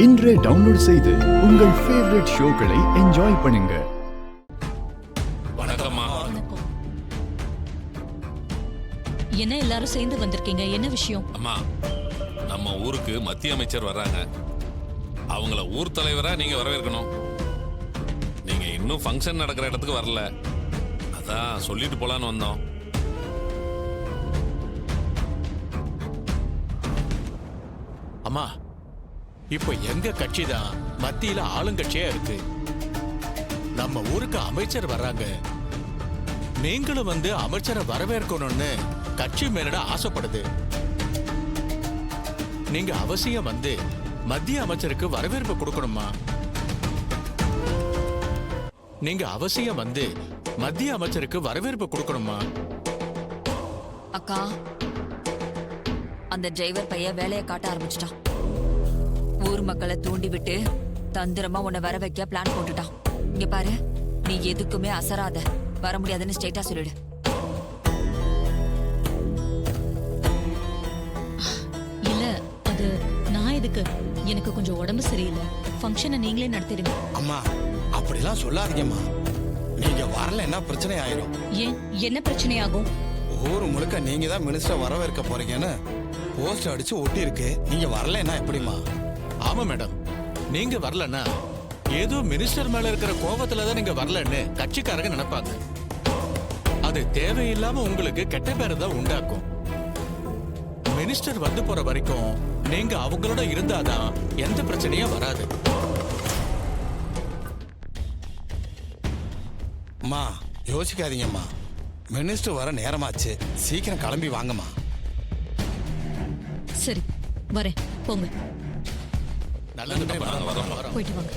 இன்றே டவுன்லோட் செய்து உங்கள் ஃபேவரட் ஷோக்களை என்ஜாய் பண்ணுங்க. வணக்கம்மா. என்ன எல்லாரும் சேர்ந்து வந்திருக்கீங்க? என்ன விஷயம்? அம்மா, நம்ம ஊருக்கு மத்திய அமைச்சர் வர்றாங்க. அவங்கள ஊர் தலைவரா நீங்க வரவேற்கணும். நீங்க இன்னும் ஃபங்க்ஷன் நடக்கிற இடத்துக்கு வரல, அதான் சொல்லிட்டு போலான்னு வந்தோம். அம்மா, இப்போ எங்க கட்சி தான் மத்தியில ஆளுங்கட்சியா இருக்கு. நம்ம ஊருக்கு அமைச்சர் வர்றாங்க. நீங்களும் வந்து அமைச்சரை வரவேற்கணும்னு கட்சி மேலிட ஆசைப்படுது. நீங்க அவசியம் வந்து மத்திய அமைச்சருக்கு வரவேற்பு கொடுக்கணுமா? நீங்க அவசியம் வந்து மத்திய அமைச்சருக்கு வரவேற்பு கொடுக்கணுமா? அக்கா, அந்த டிரைவர் பையன் வேலையை காட்ட ஆரம்பிச்சிட்டான். ஊர் மக்களை தூண்டி விட்டு தந்திரமா உன்னை வர வைக்க பிளான் போட்டுட்டான். இங்க பாரு, நீ எதுக்குமே அசராத, வர முடியாதுன்னு ஸ்ட்ரெயிட்டா சொல்லிடு. இல்ல, அது நான் எதுக்கு? எனக்கு கொஞ்சம் உடம்பு சரியில்லை. ஃபங்க்ஷனை நீங்களே நடத்திடுங்க. அம்மா, அப்படிலாம் சொல்லாதீங்கம்மா. நீங்க வரலன்னா பிரச்சனை ஆயிரும். ஏன், என்ன பிரச்சனை ஆகும்? ஊர் முழுக்க நீங்க தான் மினிஸ்டர் வரவேற்க போறீங்கன்னு போஸ்ட் அடிச்சு ஒட்டி இருக்கு. நீங்க வரலன்னா எப்படிமா? ஆமா மேடம், நீங்க வரலன்னா ஏதோ மினிஸ்டர் மேல இருக்கிற கோபத்துல தான் நீங்க வரலன்னு கட்சிக்காரங்க நினைப்பாங்க. அது தேவையில்லாம உங்களுக்கு கெட்ட பேரை தான் உண்டாக்கும். மினிஸ்டர் வந்து போற வரைக்கும் நீங்க அவங்களோட இருந்தாதான் எந்த பிரச்சனையும் வராது. அம்மா, யோசிக்காதீங்கம்மா. மினிஸ்டர் வர நேரமாச்சு, சீக்கிரம் கிளம்பி வாங்கம்மா. சரி, வரேன். போங்க, நல்லது, போயிட்டு வாங்க.